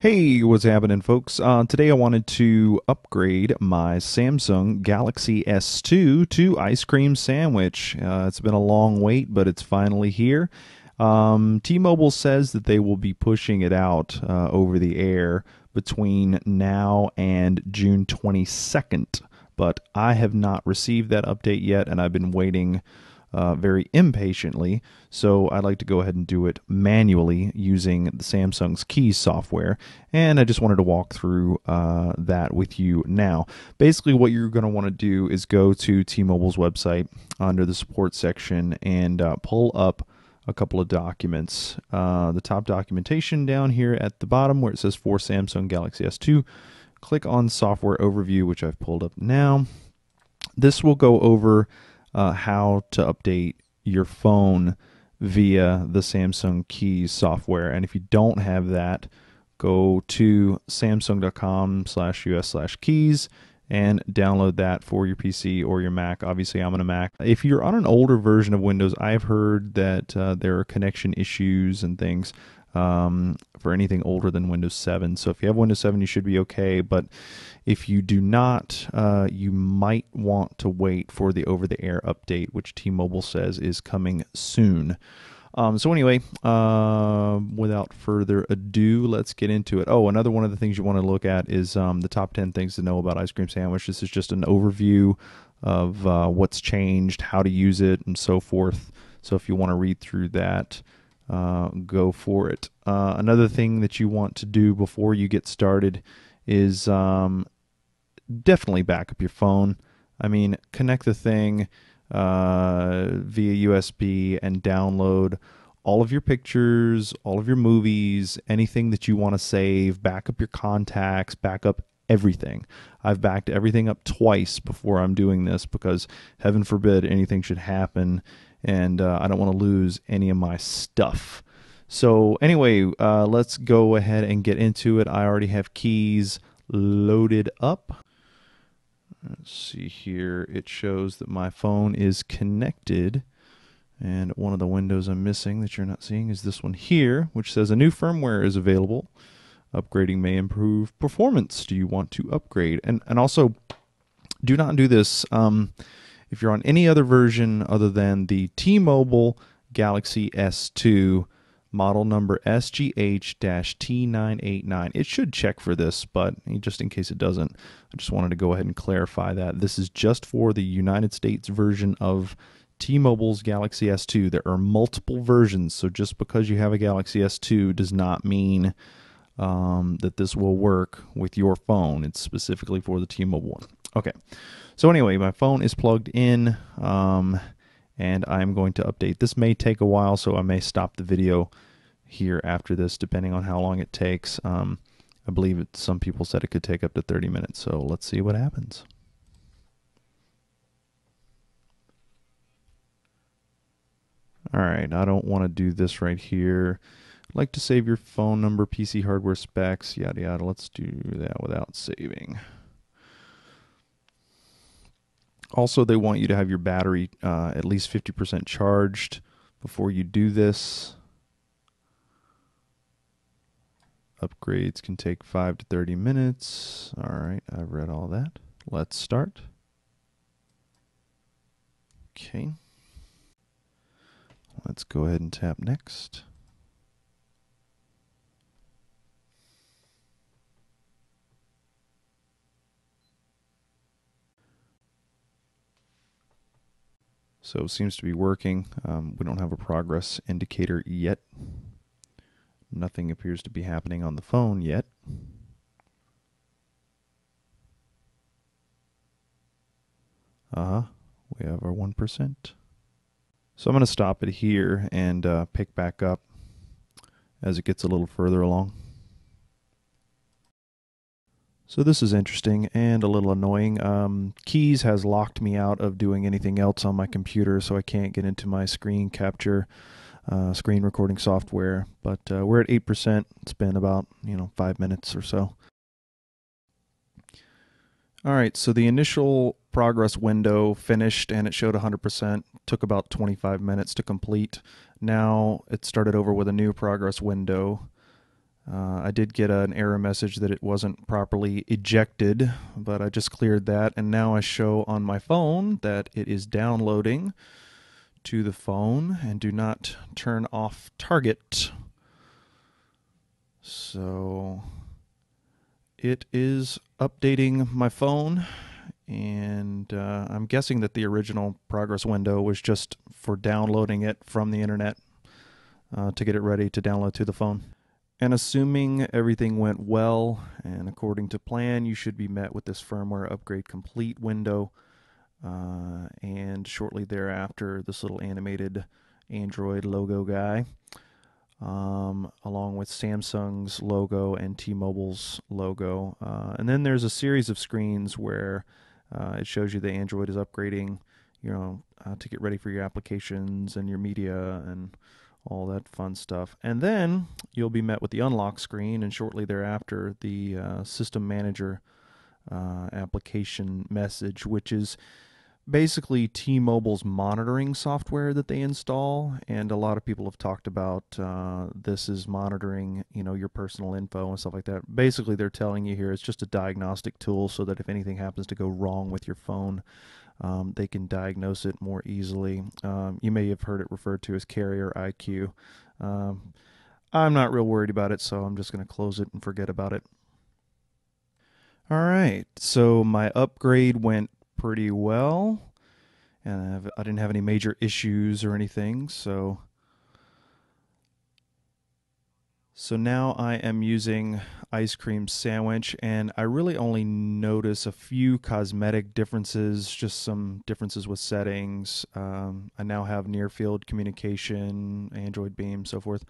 Hey, what's happening, folks? Today I wanted to upgrade my Samsung Galaxy S2 to ice cream sandwich. It's been a long wait, but it's finally here. T-Mobile says that they will be pushing it out over the air between now and June 22nd, but I have not received that update yet, and I've been waiting very impatiently. So I'd like to go ahead and do it manually using the Samsung's Keys software. And I just wanted to walk through that with you now. Basically, what you're going to want to do is go to T-Mobile's website under the support section and pull up a couple of documents. The top documentation down here at the bottom where it says for Samsung Galaxy S2. Click on Software Overview, which I've pulled up now. This will go over how to update your phone via the Samsung Keys software. And if you don't have that, go to samsung.com/us/keys and download that for your PC or your Mac. Obviously, I'm on a Mac. If you're on an older version of Windows, I've heard that there are connection issues and things for anything older than Windows 7. So if you have Windows 7, you should be okay. But if you do not, you might want to wait for the over-the-air update, which T-Mobile says is coming soon. So anyway, without further ado, let's get into it. Oh, another one of the things you want to look at is the top 10 things to know about ice cream sandwich. This is just an overview of what's changed, how to use it, and so forth. So if you want to read through that, go for it. Another thing that you want to do before you get started is definitely back up your phone. I mean, connect the thing via USB and download all of your pictures, all of your movies, anything that you want to save. Back up your contacts, back up everything. I've backed everything up twice before I'm doing this because heaven forbid anything should happen, and I don't want to lose any of my stuff. So anyway, let's go ahead and get into it. I already have Keys loaded up. Let's see here. It shows that my phone is connected, and one of the windows I'm missing that you're not seeing is this one here, which says a new firmware is available. Upgrading may improve performance. Do you want to upgrade? And also, do not do this if you're on any other version other than the T-Mobile Galaxy S2 model number SGH-T989. It should check for this, but just in case it doesn't, I just wanted to go ahead and clarify that. This is just for the United States version of T-Mobile's Galaxy S2. There are multiple versions, so just because you have a Galaxy S2 does not mean that this will work with your phone. It's specifically for the T-Mobile one. Okay, so anyway, my phone is plugged in, and I'm going to update. This may take a while, so I may stop the video here after this, depending on how long it takes. I believe some people said it could take up to 30 minutes, so let's see what happens. All right, I don't want to do this right here. I'd like to save your phone number, PC hardware specs, yada yada. Let's do that without saving. Also, they want you to have your battery at least 50% charged before you do this. Upgrades can take 5 to 30 minutes. All right, I've read all that. Let's start. Okay. Let's go ahead and tap next. So it seems to be working. We don't have a progress indicator yet. Nothing appears to be happening on the phone yet. We have our 1%. So I'm going to stop it here and pick back up as it gets a little further along. So this is interesting and a little annoying. Keys has locked me out of doing anything else on my computer, so I can't get into my screen capture, screen recording software. But we're at 8%. It's been about 5 minutes or so. All right, so the initial progress window finished and it showed 100%. Took about 25 minutes to complete. Now it started over with a new progress window. I did get an error message that it wasn't properly ejected, but I just cleared that, and now I show on my phone that it is downloading to the phone. And do not turn off target. So it is updating my phone, and I'm guessing that the original progress window was just for downloading it from the internet to get it ready to download to the phone. And assuming everything went well and according to plan, you should be met with this firmware upgrade complete window. And shortly thereafter, this little animated Android logo guy, along with Samsung's logo and T-Mobile's logo. And then there's a series of screens where it shows you the Android is upgrading, to get ready for your applications and your media and all that fun stuff. And then you'll be met with the unlock screen, and shortly thereafter the system manager application message, which is basically T-Mobile's monitoring software that they install. And a lot of people have talked about this is monitoring your personal info and stuff like that. Basically they're telling you here it's just a diagnostic tool so that if anything happens to go wrong with your phone, they can diagnose it more easily. You may have heard it referred to as carrier IQ. I'm not real worried about it, so I'm just going to close it and forget about it. All right, so my upgrade went pretty well, and I didn't have any major issues or anything. So now I am using Ice Cream Sandwich, and I really only notice a few cosmetic differences, just some differences with settings. I now have near field communication, Android Beam, so forth.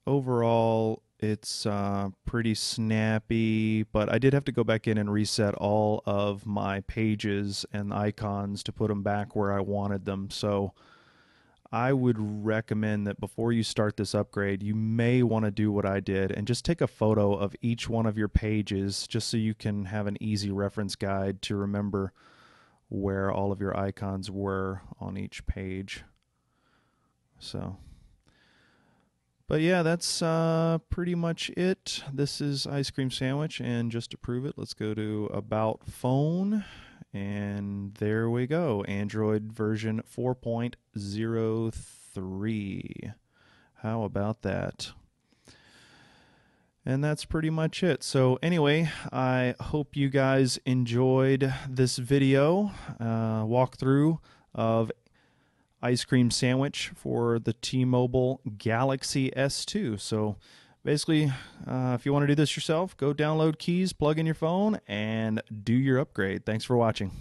Overall, it's pretty snappy, but I did have to go back in and reset all of my pages and icons to put them back where I wanted them. So I would recommend that before you start this upgrade, you may want to do what I did and just take a photo of each one of your pages, just so you can have an easy reference guide to remember where all of your icons were on each page. But yeah, that's pretty much it. This is Ice Cream Sandwich, and just to prove it, let's go to About Phone, and there we go. Android version 4.03. How about that? And that's pretty much it. So anyway, I hope you guys enjoyed this video walkthrough of Ice Cream Sandwich for the T-Mobile Galaxy S2. So basically, if you want to do this yourself, go download keys, plug in your phone, and do your upgrade. Thanks for watching.